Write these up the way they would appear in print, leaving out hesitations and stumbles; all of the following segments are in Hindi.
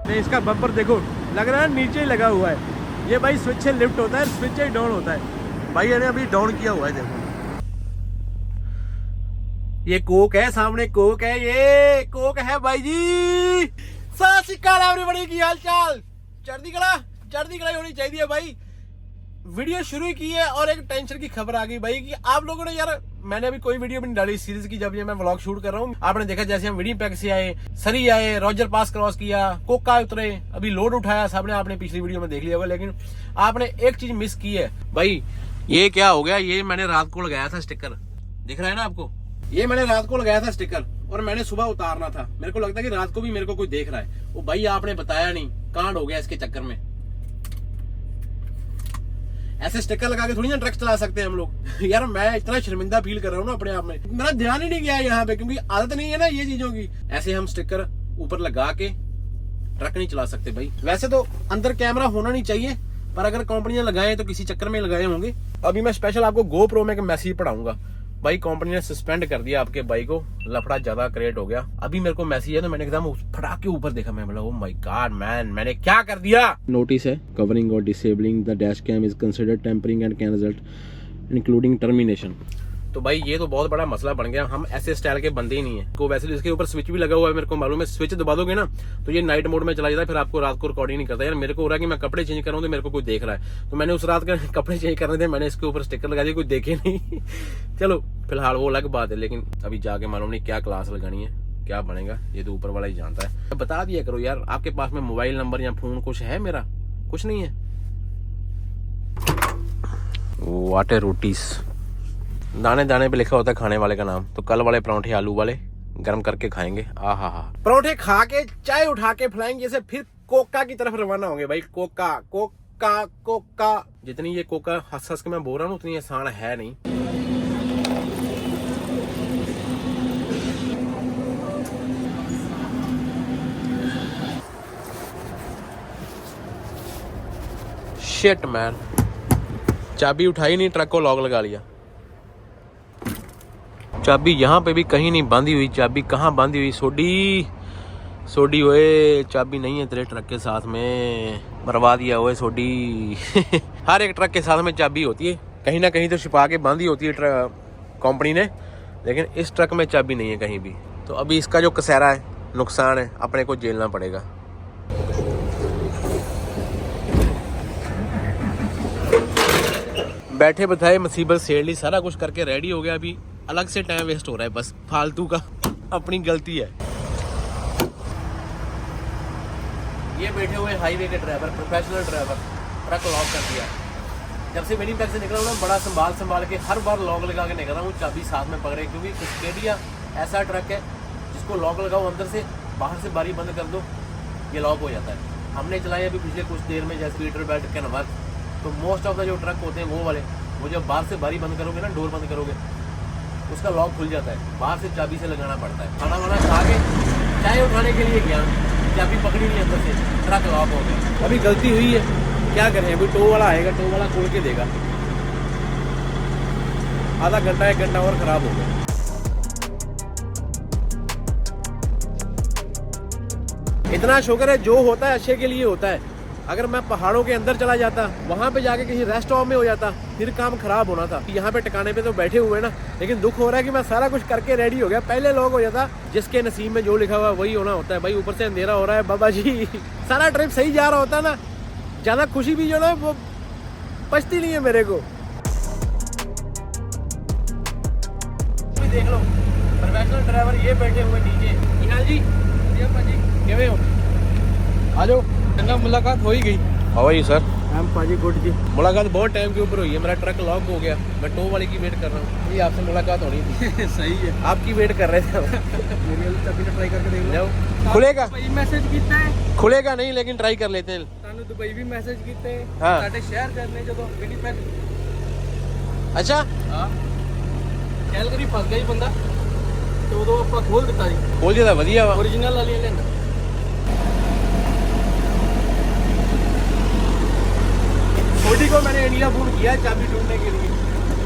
नहीं, इसका बम्पर देखो, लग रहा है नीचे ही लगा हुआ है। ये भाई स्विच से लिफ्ट होता है, स्विच से डाउन होता है। भाई ने अभी डाउन किया हुआ है, देखो। ये कोक है, सामने कोक है, ये कोक है भाई जी। सत श्री अकाल एवरीबॉडी, की हाल चाल? चढ़ती कला होनी चाहिए भाई। वीडियो शुरू की है और एक टेंशन की खबर आ गई भाई कि आप लोगों ने यार, मैंने अभी कोई वीडियो भी नहीं डाली सीरीज की, जब ये मैं व्लॉग शूट कर रहा हूँ। आपने देखा जैसे हम विनिपेग से आए, सरी आए, रॉजर पास क्रॉस किया, कोका उतरे, अभी लोड उठाया, सबने आपने पिछली वीडियो में देख लिया होगा। लेकिन आपने एक चीज मिस की है भाई। ये क्या हो गया? ये मैंने रात को लगाया था स्टिकर, दिख रहा है ना आपको? ये मैंने रात को लगाया था स्टिकर और मैंने सुबह उतारना था। मेरे को लगता है कि रात को भी मेरे को कोई देख रहा है। वो भाई आपने बताया नहीं, कांड हो गया इसके चक्कर में। ऐसे स्टिकर लगा के थोड़ी ना ट्रक चला सकते हैं हम लोग। यार मैं इतना शर्मिंदा फील कर रहा हूँ ना अपने आप में, मेरा ध्यान ही नहीं गया यहाँ पे, क्योंकि आदत नहीं है ना ये चीजों की। ऐसे हम स्टिकर ऊपर लगा के ट्रक नहीं चला सकते भाई। वैसे तो अंदर कैमरा होना नहीं चाहिए, पर अगर कंपनी ने लगाए तो किसी चक्कर में लगाए होंगे। अभी मैं स्पेशल आपको GoPro में एक मैसेज पढ़ाऊंगा भाई। कंपनी ने सस्पेंड कर दिया आपके बाइक को, लफड़ा ज्यादा क्रिएट हो गया। अभी मेरे को मैसेज है तो मैंने एकदम फटाक के ऊपर देखा, मैं बोला ओ माय गॉड मैन, मैंने क्या कर दिया। नोटिस है, कवरिंग और disabling the dash cam is considered tampering and can result including termination. तो भाई ये तो बहुत बड़ा मसला बन गया। हम ऐसे स्टाइल के बंदे ही नहीं है को। वैसे इसके ऊपर स्विच भी लगा हुआ है, मेरे को मालूम है। स्विच दबा दोगे ना तो ये नाइट मोड में चला जाता है, फिर आपको रात को रिकॉर्डिंग नहीं करता। यार मेरे को हो रहा है कि मैं कपड़े चेंज कर रहा हूँ तो मेरे को कोई देख रहा है, तो मैंने उस रात के कपड़े चेंज करने थे, मैंने इसके ऊपर स्टिकर लगा दिया, कोई देखे नहीं। चलो फिलहाल वो अलग बात है, लेकिन अभी जाके मालूम नहीं क्या क्लास लगानी है, क्या बनेगा, ये तो ऊपर वाला ही जानता है। बता दिया करो यार, आपके पास में मोबाइल नंबर या फोन कुछ है? मेरा कुछ नहीं है। व्हाट ए रोटीज, दाने दाने पे लिखा होता है खाने वाले का नाम। तो कल वाले परांठे आलू वाले गर्म करके खाएंगे। आहा हा, परांठे खा के चाय उठा के फैलाएंगे, जैसे फिर कोका की तरफ रवाना होंगे भाई। कोका कोका कोका, जितनी ये कोका हंस हंस के मैं बोल रहा हूँ उतनी आसान है नहीं। शिट मैन, चाबी उठाई नहीं, ट्रक को लॉक लगा लिया। चाबी यहाँ पे भी कहीं नहीं बांधी हुई। चाबी कहाँ बांधी हुई? सोडी ओए, चाबी नहीं है तेरे ट्रक के साथ में, मरवा दिया ओए सोडी। हर एक ट्रक के साथ में चाबी होती है, कहीं ना कहीं तो छिपा के बांधी होती है कंपनी ने, लेकिन इस ट्रक में चाबी नहीं है कहीं भी। तो अभी इसका जो कसेरा है, नुकसान है, अपने को झेलना पड़ेगा। बैठे बिठाए मुसीबत सेड़ ली, सारा कुछ करके रेडी हो गया। अभी अलग से टाइम वेस्ट हो रहा है बस फालतू का, अपनी गलती है। ये बैठे हुए हाईवे के driver, professional driver, truck lock कर दिया। जब से विनिपेग से निकला हूँ ना, बड़ा संभाल के हर बार लॉक लगा के निकल रहा हूँ, चाबी साथ में पकड़े, क्योंकि कैस्केडिया ऐसा ट्रक है जिसको लॉक लगाओ अंदर से, बाहर से बारी बंद कर दो, ये लॉक हो जाता है। हमने चलाया अभी पिछले कुछ देर में, जैसे लीटर बेल्ट के नंबर, तो मोस्ट ऑफ द जो ट्रक होते हैं वो वाले, वो जब बाहर से बारी बंद करोगे ना, डोर बंद करोगे, उसका लॉक खुल जाता है, बाहर से चाबी से लगाना पड़ता है। खाना वाना खा के चाय उठाने के लिए गया, चाबी पकड़ी नहीं अंदर से, ट्रक लॉक हो गया। अभी गलती हुई है, क्या करें? अभी टो वाला आएगा, टो वाला खोल के देगा। आधा घंटा 1 घंटा और खराब हो गया। इतना शुक्र है, जो होता है अच्छे के लिए होता है। अगर मैं पहाड़ों के अंदर चला जाता, वहां पे जाके किसी रेस्ट हाउस में हो जाता, फिर काम खराब होना था। यहाँ पे टिकाने पे तो बैठे हुए ना, लेकिन दुख हो रहा है कि मैं सारा कुछ करके रेडी हो गया। पहले लोग हो जाता, जिसके नसीब में जो लिखा हुआ वही होना होता है भाई। ऊपर से अंधेरा हो रहा है बाबा जी। सारा ट्रिप सही जा रहा होता ना, ज्यादा खुशी भी जो ना वो पछती नहीं है मेरे को। देख लो प्रोफेशनल ड्राइवर ये बैठे हुए नीचे। जी किਵੇਂ हो? आ जाओ। मुलाकात हो ही गई। How are you sir? I am paaji good ji. मुलाकात बहुत टाइम के ऊपर हुई है। मेरा ट्रक लॉक हो गया, मैं टो वाले की वेट कर रहा हूँ। ये आपसे मुलाकात होनी थी। सही है, आपकी वेट कर रहे थे। ट्राई करके देख लो, खुलेगा? मैसेज किया है, खुलेगा नहीं, लेकिन ट्राई कर लेते हैं। सानू दुबई भी मैसेज कीते साडे शहर करने जदों विनिपेग। अच्छा हां, कैलगरी फस गई बंदा, तो उदों ਆਪਾਂ खोल ਦਿੱਤਾ जी। खोल दिया ਵਧੀਆ ਵਾ, ओरिजिनल ਵਾਲੀਆਂ ਲੈਂਦਾ। छोटी को मैंने इंडिया फोन किया चाबी ढूंढने के लिए,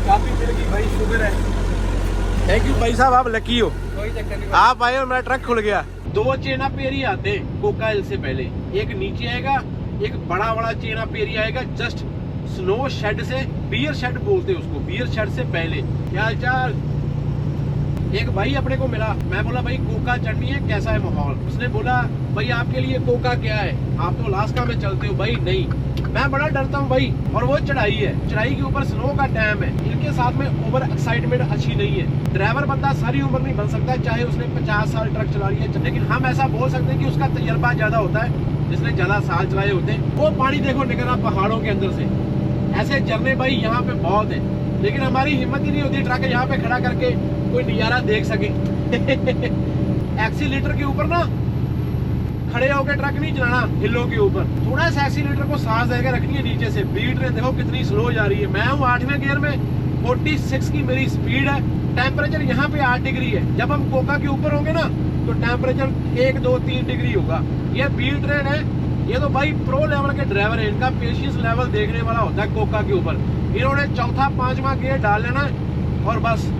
चाबी मिल गई भाई, शुक्र है। थैंक यू भाई साहब, आप लकी हो। कोई चक्कर नहीं, आप आए और मेरा ट्रक खुल गया। 2 चेना पेर ही आते कोका हिल से पहले। एक नीचे आएगा, एक बड़ा बड़ा चेन ऑफ एरिया आएगा जस्ट स्नो शेड से, बियर शेड बोलते हैं उसको, बियर शेड से पहले। क्या हालचाल? एक भाई अपने को मिला, मैं बोला भाई कोका चढ़नी है, कैसा है माहौल? उसने बोला भाई आपके लिए कोका क्या है, आप तो अलास्का में चलते हो। भाई नहीं, मैं बड़ा डरता हूँ भाई, और वो चढ़ाई है, चढ़ाई के ऊपर स्नो का टाइम है, इनके साथ में ओवर एक्साइटमेंट अच्छी नहीं है। ड्राइवर बंदा सारी उम्र नहीं बन सकता, चाहे उसने 50 साल ट्रक चला लिया, लेकिन हम ऐसा बोल सकते हैं कि उसका तजर्बा ज्यादा होता है, जिसने ज्यादा साल चलाए होते हैं। वो पानी देखो निकल रहा पहाड़ों के अंदर से, ऐसे झरने भाई यहाँ पे बहुत है, लेकिन हमारी हिम्मत ही नहीं होती ट्रक यहाँ पे खड़ा करके कोई नजारा देख सके। एक्सीलेटर के ऊपर ना खड़े होकर ट्रक नहीं चलाना, हिलों के ऊपर थोड़ा सा एक्सीलेटर को सांस देकर रखनी है नीचे से। बीट रेट देखो कितनी स्लो जा रही है, मैं हूँ 8वें गियर में, 46 की मेरी स्पीड है। टेम्परेचर यहाँ पे 8 डिग्री है, जब हम कोका के ऊपर होंगे ना तो टेम्परेचर 1, 2, 3 डिग्री होगा। ये बीट रेट है, ये तो भाई प्रो लेवल के ड्राइवर है, इनका पेशेंस लेवल देखने वाला होता है कोका के ऊपर। इन्होंने चौथा 5वां गियर डाल लेना और बस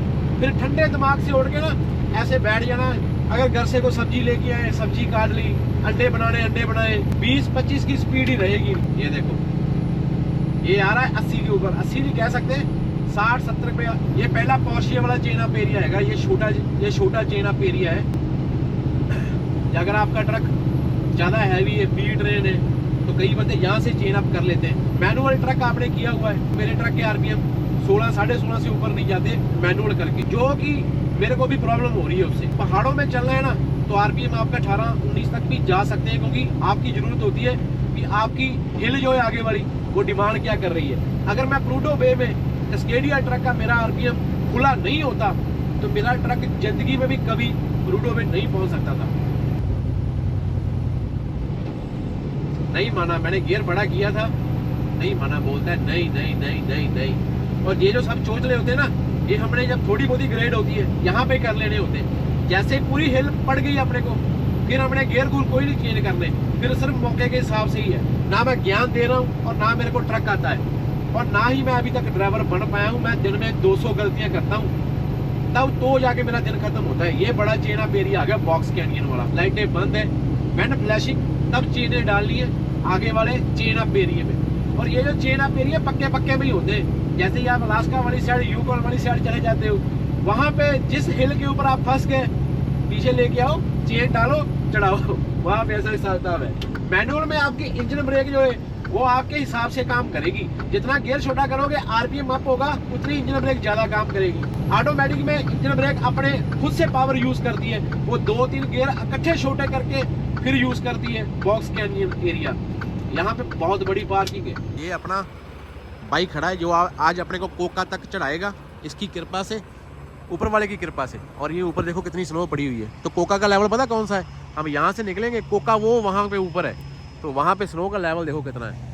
फिर ठंडे दिमाग से उठ के ना ऐसे बैठ जाना। अगर घर से कोई सब्जी लेके आए, सब्जी काट ली, अंडे बनाने अंडे बनाए, 20-25 की स्पीड ही रहेगी। ये देखो ये आ रहा है 80 के ऊपर, 80 नहीं कह सकते, 60-70 पे। ये पहला पोर्शे वाला चेन ऑफ एरिया है, ये छोटा चेन ऑफ एरिया है। अगर आपका ट्रक ज्यादा हैवी है, बीट रेन है, तो कई बंदे यहाँ से चेन अप कर लेते हैं। मैनुअल ट्रक आपने किया हुआ है, मेरे ट्रक के आरपीएम 16-16.5 से ऊपर नहीं जाते मैनुअल करके, जो कि मेरे को भी प्रॉब्लम हो रही है उससे। पहाड़ों में चलना है ना तो आरपीएम आपका 18-19 तक भी जा सकते हैं, क्योंकि आपकी जरूरत होती है कि आपकी हिल जो है आगे वाली वो डिमांड क्या कर रही है। अगर मैं प्लूटो बे में कैस्केडिया ट्रक का मेरा आरपीएम खुला नहीं होता तो मेरा ट्रक जिंदगी में भी कभी प्लूटो बे नहीं पहुंच सकता था। नहीं माना, मैंने गियर बड़ा किया था, नहीं माना, बोलता है नहीं नहीं नहीं नहीं नहीं। और ये जो सब चोचले होते हैं ना, ये हमने जब थोड़ी बहुत ग्रेड होती है यहाँ पे कर लेने होते हैं। जैसे पूरी हिल पड़ गई अपने को, फिर हमने गियर गुर कोई नहीं चेंज करने, फिर सिर्फ मौके के हिसाब से ही है। ना मैं ज्ञान दे रहा हूँ और ना मेरे को ट्रक आता है, और ना ही मैं अभी तक ड्राइवर बन पाया हूँ। मैं दिन में 200 गलतियां करता हूँ, तब तो जाके मेरा दिन खत्म होता है। ये बड़ा चेन ऑफ एरिया आ गया बॉक्स कैनियन वाला, लाइटें बंद है, मैंने फ्लैशिंग तब चेनें डालनी है आगे वाले चेन ऑफ एरिया में। और ये जो चेन ऑफ एरिया पक्के में ही होते हैं। जैसे ही आप अलास्का वाली साइड, यूकॉन वाली साइड चले जाते हो, वहां पे जिस हिल के ऊपर आप फंस गए, पीछे लेके आओ, चेन डालो, चढ़ाओ, वहां पे ऐसा हिसाब है। मैनुअल में आपकी इंजन ब्रेक जो है वो आपके हिसाब से काम करेगी। जितना गियर छोटा करोगे आरपीएम अप होगा, उतनी इंजन ब्रेक ज्यादा काम करेगी। ऑटोमेटिक में इंजन ब्रेक अपने खुद से पावर यूज करती है, वो 2-3 गियर इकट्ठे छोटे करके फिर यूज करती है। बॉक्स कैनियन एरिया, यहाँ पे बहुत बड़ी पार्किंग है। ये अपना बाइक खड़ा है जो आज अपने को कोका तक चढ़ाएगा, इसकी कृपा से, ऊपर वाले की कृपा से। और ये ऊपर देखो कितनी स्नो पड़ी हुई है। तो कोका का लेवल पता कौन सा है? हम यहाँ से निकलेंगे, कोका वो वहाँ पे ऊपर है, तो वहाँ पे स्नो का लेवल देखो कितना है।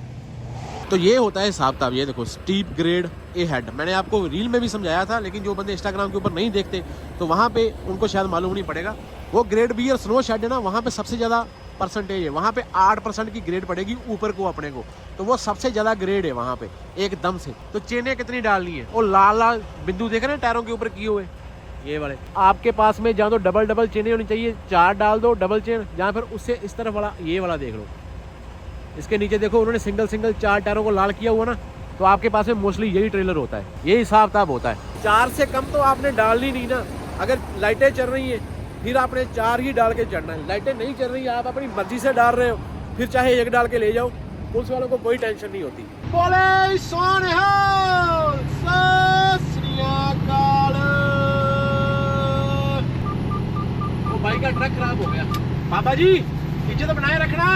तो ये होता है हिसाब किताब। ये देखो स्टीप ग्रेड ए हेड, मैंने आपको रील में भी समझाया था, लेकिन जो बंदे इंस्टाग्राम के ऊपर नहीं देखते तो वहाँ पे उनको शायद मालूम नहीं पड़ेगा। वो ग्रेड बी और स्नो शेड है ना, वहाँ पे सबसे ज़्यादा परसेंटेज है। वहाँ पे 8% की ग्रेड पड़ेगी ऊपर को अपने को, तो वो सबसे ज़्यादा ग्रेड है वहाँ पे एकदम से। तो चेनें कितनी डालनी है, और लाल लाल बिंदु देख रहे हैं टायरों के ऊपर किए हुए, ये वाले। आपके पास में जहाँ तो डबल चेनें होनी चाहिए, 4 डाल दो डबल चेन, जहाँ फिर उससे इस तरफ वाला ये वाला देख लो। इसके नीचे देखो उन्होंने सिंगल 4 टायरों को लाल किया हुआ ना, तो आपके पास में मोस्टली यही ट्रेलर होता है, यही हिसाब किताब होता है। 4 से कम तो आपने डालनी नहीं ना। अगर लाइटें चल रही है फिर आपने 4 ही डाल के चढ़ना है। लाइटें नहीं चल रही, आप अपनी मर्जी से डाल रहे हो, फिर चाहे 1 डाल के ले जाओ, पुलिस वालों को कोई टेंशन नहीं होती। बोले सोनिहाल, सत श्री अकाल। वो भाई का ट्रक खराब हो गया। बाबा जी इज्जत बनाए रखना।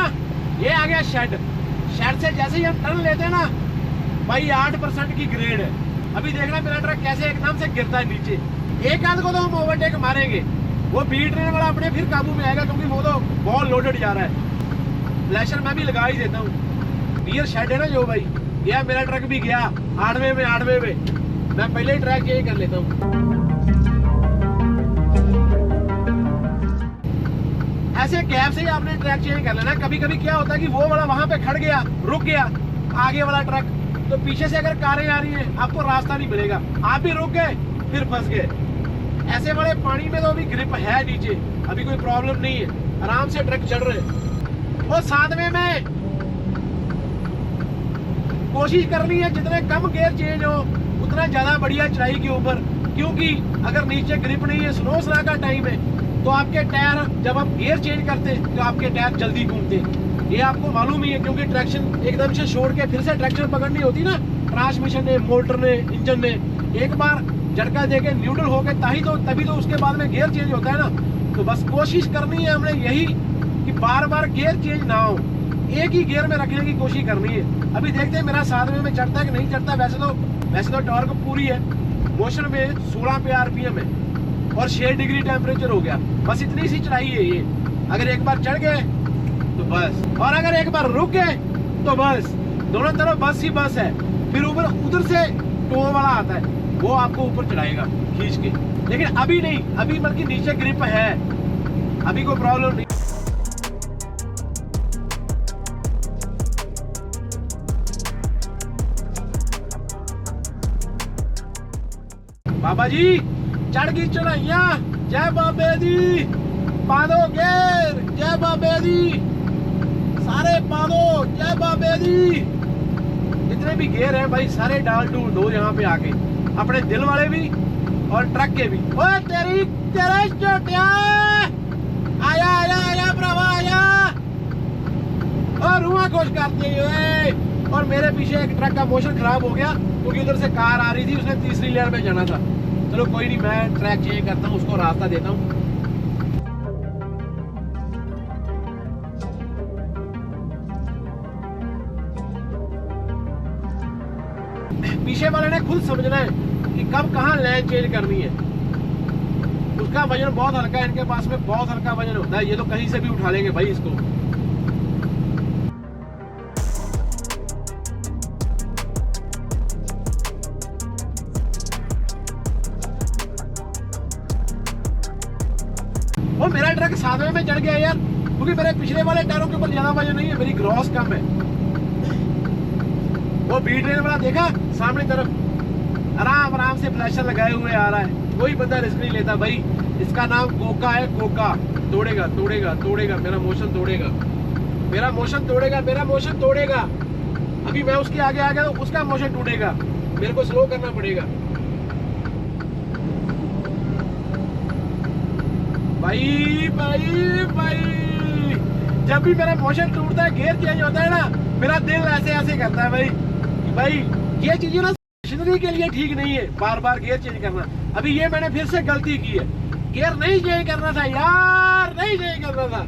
ये आ गया शेड, शेड से जैसे ही हम टर्न लेते हैं ना भाई 8% की ग्रेड है। अभी देखना मेरा ट्रक कैसे एकदम से गिरता है नीचे। एक आध को तो हम ओवरटेक मारेंगे, वो बीट रेन वाला अपने फिर काबू में आएगा, क्योंकि वो तो बहुत लोडेड जा रहा है। फ्लैशर मैं भी लगा ही देता हूँ। बियर शेड है ना जो भाई, यह मेरा ट्रक भी गया 8वें में, मैं पहले ही ट्रैक यही कर लेता हूँ। ऐसे गैप से ही आपने ट्रैक चेंज कर लेना। कभी कभी क्या होता है कि वो वाला वहां पे खड़ गया, रुक गया आगे वाला ट्रक, तो पीछे से अगर कारें आ रही हैं आपको रास्ता नहीं मिलेगा, आप भी रुक गए फिर फंस गए। ऐसे वाले पानी में तो अभी ग्रिप है नीचे, अभी कोई प्रॉब्लम नहीं है, आराम से ट्रक चल रहे हैं। और 7वें में कोशिश करनी है जितने कम गियर चेंज हो उतना ज्यादा बढ़िया चढ़ाई के ऊपर, क्योंकि अगर नीचे ग्रिप नहीं है, स्नो स्ला का टाइम है, तो आपके टायर जब आप गियर चेंज करते हैं तो आपके टायर जल्दी घूमते हैं। ये आपको मालूम ही है, क्योंकि ट्रैक्शन एकदम से छोड़ के फिर से ट्रैक्शन पकड़नी होती ना, ट्रांसमिशन ने, मोटर ने, इंजन ने एक बार झटका देके न्यूट्रल होके तभी तो उसके बाद में गियर चेंज होता है ना। तो बस कोशिश करनी है हमने यही कि बार बार गियर चेंज ना हो, एक ही गियर में रखने की कोशिश करनी है। अभी देखते हैं मेरा 7वें में चढ़ता है कि नहीं चढ़ता। वैसे तो टॉर्क पूरी है, मोशन में 16 पे आरपीएम है और 6 डिग्री टेम्परेचर हो गया। बस इतनी सी चढ़ाई है ये। अगर एक बार चढ़ गए तो बस, और अगर एक बार रुक गए तो बस, दोनों तरफ बस ही बस है। फिर ऊपर उधर से टो वाला आता है, वो आपको ऊपर चढ़ाएगा खींच के। लेकिन अभी नहीं, अभी बल्कि नीचे ग्रिप है, अभी कोई प्रॉब्लम नहीं। बाबा जी चढ़ की चढ़ाइया, जय बाबे दी, पादो गेर, जय बाबे दी, सारे पादो, जय बाबे दी। जितने भी गेर है भाई सारे डाल टूल दो यहाँ पे आके, अपने दिल वाले भी और ट्रक के भी। ओए तेरे चोटिया, आया आया आया भरावा आया, और रुआ खुश करती है। और मेरे पीछे एक ट्रक का मोशन खराब हो गया क्योंकि उधर से कार आ रही थी, उसने तीसरी लेयर में जाना था। चलो कोई नहीं, मैं ट्रैक चेंज करता हूँ, उसको रास्ता देता हूँ। पीछे वाले ने खुद समझना है कि कब कहाँ लाइन चेंज करनी है। उसका वजन बहुत हल्का है, इनके पास में बहुत हल्का वजन होता है, ये तो कहीं से भी उठा लेंगे भाई इसको। वो मेरा ट्रक 7वें में चढ़ गया यार, क्योंकि मेरे पिछले वाले टायरों के ऊपर ज्यादा वजन नहीं है, मेरी ग्रॉस कम है। वो बी ट्रेन वाला देखा सामने तरफ आराम आराम से फ्लैशर लगाए हुए आ रहा है, कोई बंदा रिस्क नहीं लेता भाई। इसका नाम कोका है, कोका। तोड़ेगा तोड़ेगा तोड़ेगा, मेरा मोशन तोड़ेगा, मेरा मोशन तोड़ेगा, मेरा मोशन तोड़ेगा। अभी मैं उसके आगे आ गया तो उसका मोशन टूटेगा, मेरे को स्लो करना पड़ेगा भाई भाई भाई। जब भी मेरा मोशन टूटता है, गियर चेंज होता है ना, मेरा दिल ऐसे ऐसे करता है भाई ये चीजें ना मशीनरी के लिए ठीक नहीं है, बार बार गियर चेंज करना। अभी ये मैंने फिर से गलती की है, गियर नहीं चेंज करना था यार, नहीं चेंज करना था।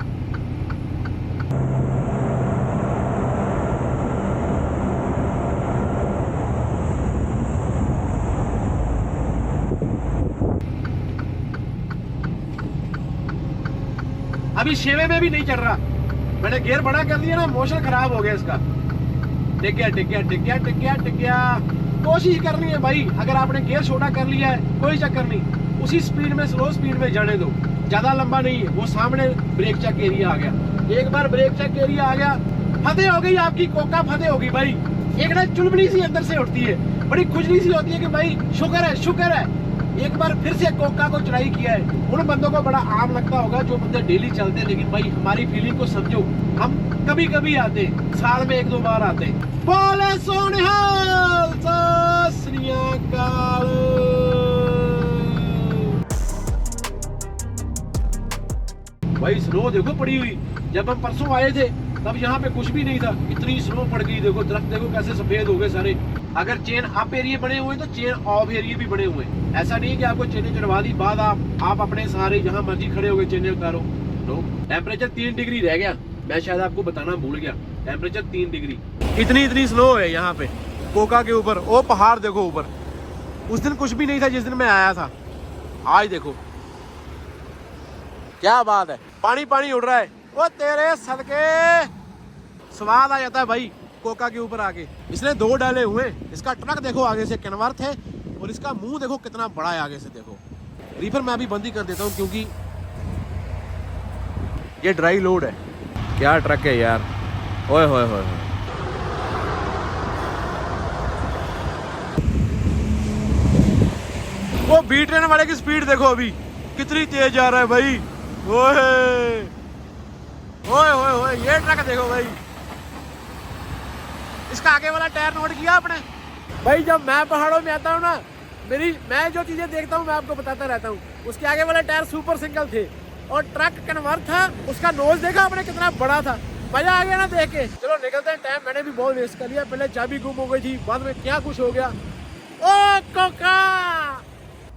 अभी 6वें में भी नहीं चल रहा, मैंने गियर बड़ा कर दिया ना, मोशन खराब हो गया इसका। टिक गया टिक गया टिक गया टिक गया टिक गया। कोशिश करनी है भाई, अगर आपने गियर छोटा कर लिया है कोई चक्कर नहीं, उसी स्पीड में, स्लो स्पीड में जाने दो, ज्यादा लंबा नहीं है। वो सामने ब्रेक चेक एरिया आ गया, एक बार ब्रेक चेक एरिया आ गया, फतेह हो गई आपकी कोका, फतेह होगी भाई। एक ना चुलबड़ी सी अंदर से उठती है, बड़ी खुजली सी होती है कि भाई शुक्र है एक बार फिर से कोका को चढ़ाई किया है। उन बंदों को बड़ा आम लगता होगा जो बंदे डेली चलते हैं, लेकिन भाई हमारी फीलिंग को समझो, हम कभी कभी आते, साल में 1-2 बार आते। बोले सोनिहाल, सत श्री अकाल। भाई स्नो देखो पड़ी हुई, जब हम परसों आए थे तब यहाँ पे कुछ भी नहीं था, इतनी स्नो पड़ गई। देखो दरख्त देखो कैसे सफेद हो गए सारे। अगर चेन अप एरिया बने हुए तो चेन ऑफ एरिया भी बने हुए। ऐसा नहीं कि आपको चेनें चढ़वा दी, बाद आप अपने सहारे जहाँ मर्जी खड़े हो गए चेनें उतारो। नो, टेम्परेचर 3 डिग्री रह गया, मैं शायद आपको बताना भूल गया, टेम्परेचर 3 डिग्री। इतनी स्नो है यहाँ पे कोका के ऊपर। वो पहाड़ देखो ऊपर, उस दिन कुछ भी नहीं था जिस दिन मैं आया था, आज देखो क्या बात है, पानी पानी उड़ रहा है। वो तेरे सदके स्वाद आ जाता है भाई कोका के ऊपर आके। इसने 2 डाले हुए, इसका ट्रक देखो आगे से कैनवर्थ है, और इसका मुंह देखो कितना बड़ा है आगे से। देखो रीफर मैं अभी बंद ही कर देता हूँ क्योंकि ये ड्राई लोड है। क्या ट्रक है यार, ओए होए होए। वो बी ट्रेन वाले की स्पीड देखो अभी कितनी तेज जा रहा है भाई। ओए ओए ओए ओए ये ट्रक देखो भाई, इसका आगे वाला टायर नोट किया आपने भाई? जब मैं पहाड़ों में आता हूँ ना, मैं जो चीजें देखता हूँ मैं आपको बताता रहता हूँ। उसके आगे वाला टायर सुपर सिंगल थे और ट्रक कन्वर्ट था, उसका नोज देखा आपने कितना बड़ा था। मजा आ गया ना देख के। चलो निकलते हैं, टाइम मैंने भी बहुत वेस्ट कर लिया। पहले चाबी गुम हो गई थी, बाद में क्या कुछ हो गया। ओ कोका,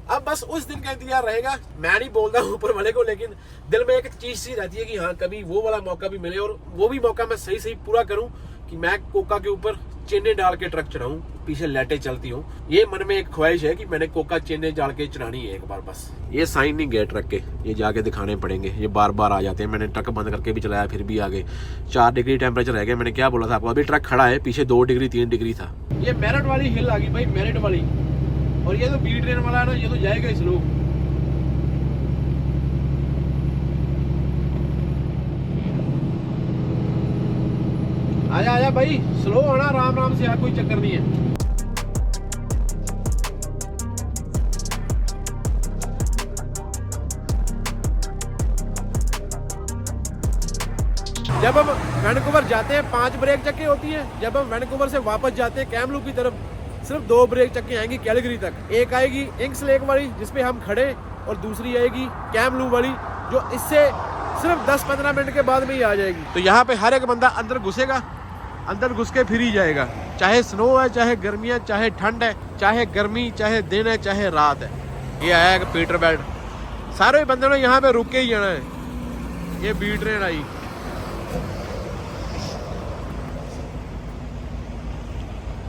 अब बस उस दिन का इंतजार रहेगा। मैं नहीं बोलता हूँ ऊपर वाले को, लेकिन दिल में एक चीज सी रहती है कि हाँ कभी वो वाला मौका भी मिले और वो भी मौका मैं सही सही पूरा करूँ कि मैं कोका के ऊपर चेने डाल के ट्रक चढ़ाऊं, पीछे लाइटें चलती हूँ। ये मन में एक ख्वाहिश है कि मैंने कोका चेने डाल के चढ़ानी है एक बार बस। ये साइन नहीं गए ट्रक के, ये जाके दिखाने पड़ेंगे। ये बार बार आ जाते हैं। मैंने ट्रक बंद करके भी चलाया, फिर भी आ गए। 4 डिग्री टेम्परेचर रह गया। मैंने क्या बोला था आपको, अभी ट्रक खड़ा है, पीछे 2 डिग्री 3 डिग्री था। ये मेरठ वाली हिल आ गई भाई, मेरठ वाली। और ये तो बी ट्रेन वाला है ना, ये तो जाएगा स्लो। आजा आजा भाई, स्लो होना, आराम आराम से, कोई चक्कर नहीं है। जब हम वैनकूवर जाते हैं 5 ब्रेक चक्के होती हैं। जब हम वैनकूवर से वापस जाते हैं कैमलूप की तरफ, सिर्फ 2 ब्रेक चक्के आएंगी कैलगरी तक। एक आएगी इंक्स लेक वाली जिसपे हम खड़े, और दूसरी आएगी कैमलूप वाली जो इससे सिर्फ 10-15 मिनट के बाद में ही आ जाएगी। तो यहाँ पे हर एक बंदा अंदर घुसेगा, अंदर घुस के फिर ही जाएगा। चाहे स्नो है, चाहे गर्मियाँ, चाहे ठंड है, चाहे गर्मी, चाहे दिन है, चाहे रात है। ये आया है पीटर बेल्ट, सारे बंदे ने यहाँ पे रुक के ही जाना है। ये बी ट्रेन आई।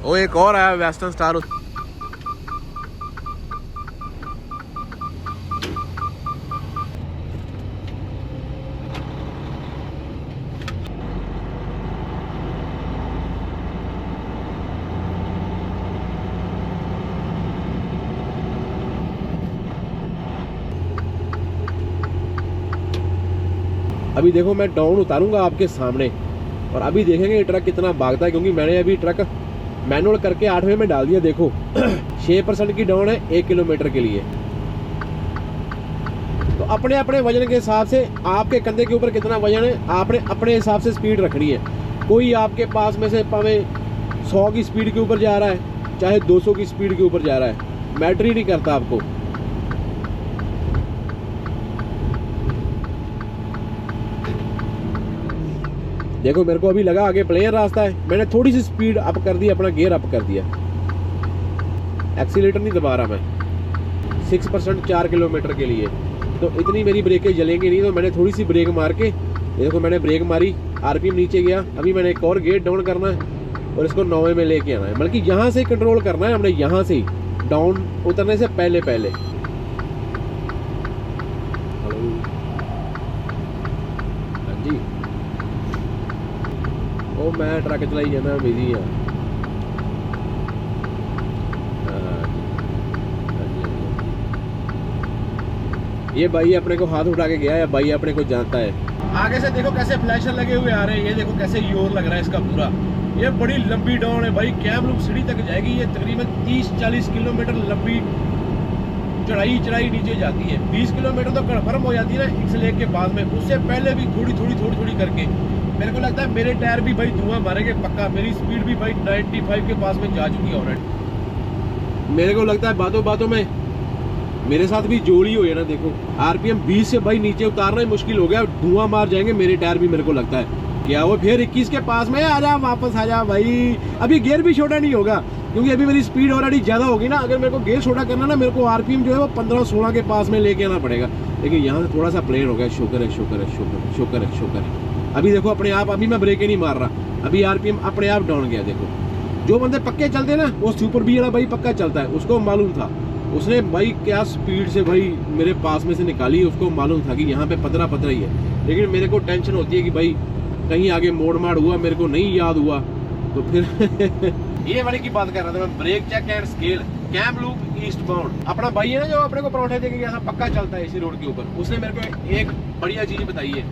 वो एक और आया वेस्टर्न स्टार। अभी देखो मैं डाउन उतारूंगा आपके सामने और अभी देखेंगे ये ट्रक कितना भागता है, क्योंकि मैंने अभी ट्रक मैनुअल करके 8वें में डाल दिया। देखो 6% की डाउन है 1 किलोमीटर के लिए। तो अपने अपने वजन के हिसाब से, आपके कंधे के ऊपर कितना वजन है, आपने अपने हिसाब से स्पीड रखनी है। कोई आपके पास में से भावे 100 की स्पीड के ऊपर जा रहा है, चाहे 200 की स्पीड के ऊपर जा रहा है, मैटर ही नहीं करता आपको। देखो मेरे को अभी लगा आगे प्लेन रास्ता है, मैंने थोड़ी सी स्पीड अप कर दी, अपना गियर अप कर दिया। एक्सीलेटर नहीं दबा रहा मैं। 6% 4 किलोमीटर के लिए, तो इतनी मेरी ब्रेकें जलेंगी नहीं। तो मैंने थोड़ी सी ब्रेक मार के, देखो मैंने ब्रेक मारी, आरपीएम नीचे गया। अभी मैंने एक और गेट डाउन करना है और इसको 9वें में लेके आना है। बल्कि यहाँ से कंट्रोल करना है हमने, यहाँ से ही डाउन उतरने से पहले पहले। हाँ जी, ओ मैं ट्रक चलाई जाना, बिजी हाँ। ये भाई अपने को हाथ उठा के गया है, भाई अपने को जानता है। आगे से देखो कैसे फ्लैशर लगे हुए आ रहे हैं। ये देखो कैसे योर लग रहा है इसका पूरा। ये बड़ी लंबी डाउन है भाई, कैमलूप सीढ़ी तक जाएगी। ये तकरीबन 30-40 किलोमीटर लंबी चढ़ाई नीचे जाती है। 20 किलोमीटर तो कन्फर्म हो जाती है ना इंक्स लेक के बाद में। उससे पहले भी थोड़ी करके मेरे को लगता है मेरे टायर भी भाई धुआं मारेंगे पक्का। मेरी स्पीड भी भाई 95 के पास में जा चुकी है ऑलरेडी। मेरे को लगता है बातों बातों में मेरे साथ भी जोड़ी हो ना। देखो आरपीएम 20 से भाई नीचे उतारना ही मुश्किल हो गया, धुआं मार जाएंगे मेरे टायर भी। मेरे को लगता है क्या वो फिर 21 के पास में आ जा, वापस आ जा भाई। अभी गियर भी छोटा नहीं होगा, क्योंकि अभी मेरी स्पीड ऑलरेडी ज्यादा होगी ना। अगर मेरे को गियर छोटा करना ना, मेरे को आरपीएम जो है वो 15-16 के पास में लेके आना पड़ेगा। लेकिन यहाँ से थोड़ा सा प्लेन हो गया। शुक्र है। अभी देखो अपने आप, अभी मैं ब्रेक ही नहीं मार रहा, अभी आरपीएम अपने आप डाउन गया। देखो जो बंदे पक्के चलते हैं ना, वो सुपर बी वाला भाई पक्का चलता है, उसको मालूम था। उसने भाई क्या स्पीड से भाई मेरे पास में से निकाली, उसको मालूम था कि यहाँ पे पतरा ही है। लेकिन मेरे को टेंशन होती है कि भाई कहीं आगे मोड़ माड़ हुआ, मेरे को नहीं याद हुआ तो फिर ये वाली की बात कर रहा था मैं। Brake check and scale, Kamloop east bound. अपना भाई है ना जो अपने को परोठे देके गया था, पक्का चलता है इसी रोड के ऊपर, उसने मेरे को एक बढ़िया चीज बताई है।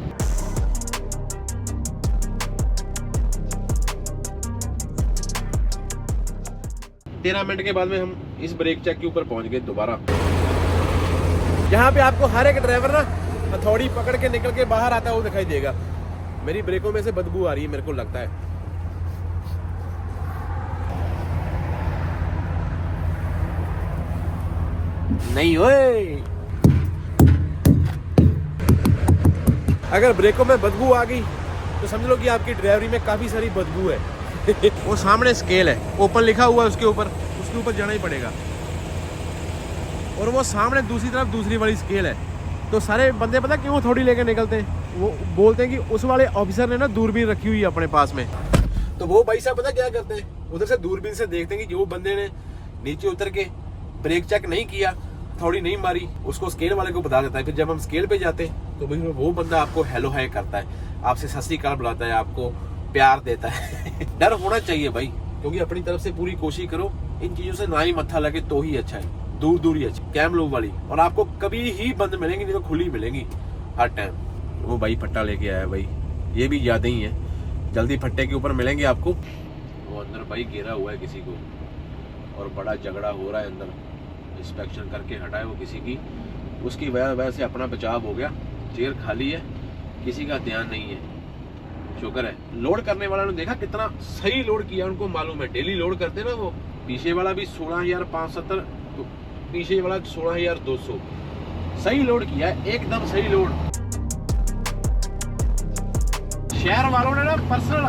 तेरह मिनट के बाद में हम इस ब्रेक चेक के ऊपर पहुंच गए दोबारा। यहाँ पे आपको हर एक ड्राइवर ना हथौड़ी पकड़ के निकल के बाहर आता है वो दिखाई देगा। मेरी ब्रेकों में से बदबू आ रही है मेरे को लगता है। नहीं ओए, अगर ब्रेकों में बदबू आ गई तो समझ लो कि आपकी ड्राइवरी में काफी सारी बदबू है। वो सामने स्केल है, ओपन लिखा हुआ है उसके ऊपर जाना ही पड़ेगा। और वो सामने दूसरी तरफ दूसरी वाली स्केल है। तो सारे बंदे पता क्यों थोड़ी लेके निकलते हैं, वो बोलते हैं कि उस वाले ऑफिसर ने ना दूरबीन रखी हुई है अपने पास में। तो वो भाई साहब पता क्या करते हैं, उधर से दूरबीन से देखते हैं कि जो बंदे ने नीचे उतर के ब्रेक चेक नहीं किया, थोड़ी नहीं मारी, उसको स्केल वाले को बता देता है। फिर जब हम स्केल पे जाते हैं तो भाई वो बंदा आपको हेलो हाय करता है, आपसे सत श्री अकाल बुलाता है, आपको प्यार देता है। डर होना चाहिए भाई, क्योंकि अपनी तरफ से पूरी कोशिश करो इन चीजों से ना ही मत्था लगे तो ही अच्छा है, दूर दूर ही अच्छा। कैम लूब वाली और आपको कभी ही बंद मिलेंगी, नहीं तो खुली मिलेंगी हर टाइम। वो भाई फट्टा लेके आया भाई, ये भी यादें ही है, जल्दी फट्टे के ऊपर मिलेंगे आपको। वो अंदर भाई घेरा हुआ है किसी को और बड़ा झगड़ा हो रहा है अंदर, इंस्पेक्शन करके हटा है वो किसी की, उसकी वजह से अपना बचाव हो गया। चेयर खाली है, किसी का ध्यान नहीं है, शुक्र है। लोड करने वाला ने देखा कितना सही लोड किया, उनको मालूम है डेली लोड करते ना वो। पीछे वाला भी 16,570, तो पीछे वाला 16,200, सही लोड किया है, एकदम सही लोड। शहर वालों ने ना पर्सनल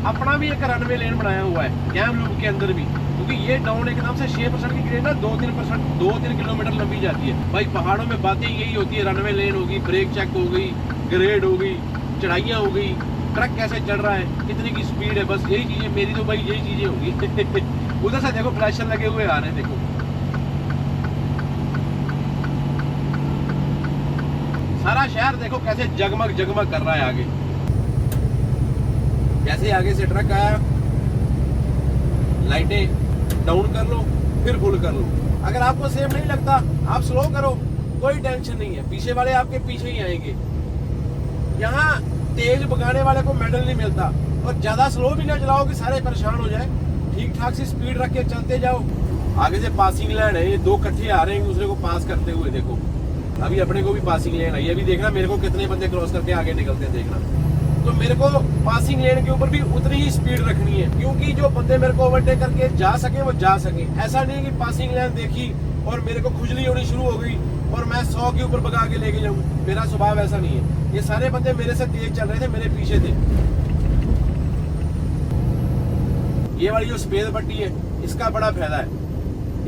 अपना भी एक रनवे लेन बनाया हुआ है कैम लूप के अंदर भी, क्योंकि ये डाउन एकदम से 6% की ग्रेड ना 2-3 किलोमीटर लंबी जाती है। भाई पहाड़ों में बातें यही होती है, रनवे लेन होगी, ब्रेक चेक हो गई, ग्रेड हो गई, चढ़ाइयाँ हो गई, ट्रक कैसे चढ़ रहा है, कितनी की स्पीड है, बस यही चीजें। मेरी तो भाई यही चीजें होगी। उधर से देखो फ्लैशर लगे हुए आ रहे हैं, देखो सारा शहर देखो कैसे जगमग जगमग कर रहा है आगे। जैसे आगे से ट्रक आया, लाइटें डाउन कर लो, फिर फुल कर लो। अगर आपको सेफ नहीं लगता आप स्लो करो, कोई टेंशन नहीं है, पीछे वाले आपके पीछे ही आएंगे। यहाँ तेज भगाने वाले को मेडल नहीं मिलता, और ज्यादा स्लो भी ना चलाओ कि सारे परेशान हो जाए। ठीक ठाक सी स्पीड रख के चलते जाओ। आगे से पासिंग लाइन है, ये 2 कट्ठे आ रहे हैं दूसरे को पास करते हुए, देखो अभी अपने को भी पासिंग लेन आई है। अभी देखना मेरे को कितने बंदे क्रॉस करके आगे निकलते हैं, देखना। तो मेरे को पासिंग लेन के ऊपर भी उतनी ही स्पीड रखनी है, क्योंकि जो बंदे मेरे को ओवरटेक करके जा सके वो जा सके। ऐसा नहीं कि पासिंग लेन देखी और मेरे को खुजली होनी शुरू हो गई और मैं 100 के ऊपर भगा के लेके जाऊं। मेरा स्वभाव ऐसा नहीं है। ये सारे बंदे मेरे से तेज चल रहे थे, मेरे पीछे थे। ये वाली जो सफेद पट्टी है, इसका बड़ा फायदा है,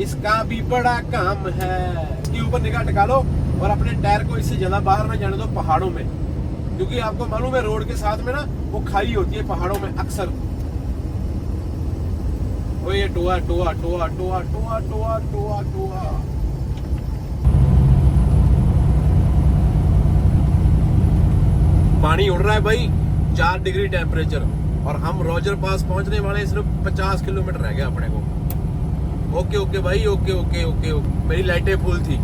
इसका भी बड़ा काम है। इसके ऊपर निगाह टिका लो और अपने टायर को इससे ज्यादा बाहर ना जाने दो पहाड़ों में, क्योंकि आपको मालूम है रोड के साथ में ना वो खाई होती है पहाड़ों में अक्सर। वो ये टोआ टोआ टोआ टोआ टोआ टोआ टोआ टोआ। पानी उड़ रहा है भाई, 4 डिग्री टेम्परेचर, और हम रॉजर पास पहुंचने वाले सिर्फ 50 किलोमीटर रह गया अपने को। ओके ओके भाई, ओके ओके ओके, ओके। मेरी लाइटें फुल थी।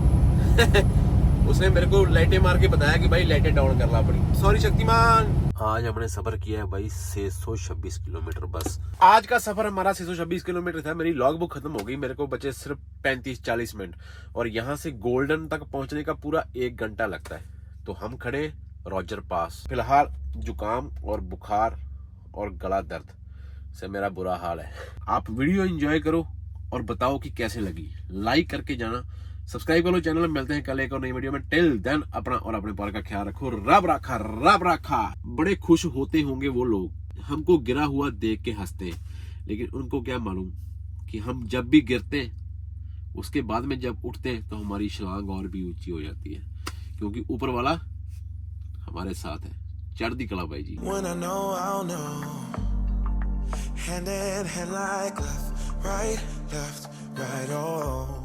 उसने मेरे को लाइटें मार के बताया कि भाई लाइटें डाउन करना पड़ी। सॉरी शक्तिमान। आज हमने सफर किया है भाई 626 किलोमीटर बस। आज का सफर हमारा 626 किलोमीटर था। मेरी लॉग बुक खत्म हो गई, मेरे को बचे सिर्फ 35-40 मिनट, और यहाँ से गोल्डन तक पहुंचने का पूरा 1 घंटा लगता है। तो हम खड़े रॉजर पास। फिलहाल जुकाम और बुखार और गला दर्द से मेरा बुरा हाल है। आप वीडियो एंजॉय करो और बताओ कि कैसे लगी। लाइक करके जाना, सब्सक्राइब करो चैनल में। मिलते हैं कल एक और नई वीडियो में। टिल देन अपना और अपने परिवार का ख्याल रखो। रब रखा रब रखा। बड़े खुश होते होंगे वो लोग हमको गिरा हुआ देख के हंसते हैं, लेकिन उनको क्या मालूम कि हम जब भी गिरते हैं उसके बाद में जब उठते हैं तो हमारी छलांग और भी ऊंची हो जाती है, क्योंकि ऊपर वाला हमारे साथ है। चढ़ती कला भाई जी। When I know, I'll know. Hand in hand like left, right, oh.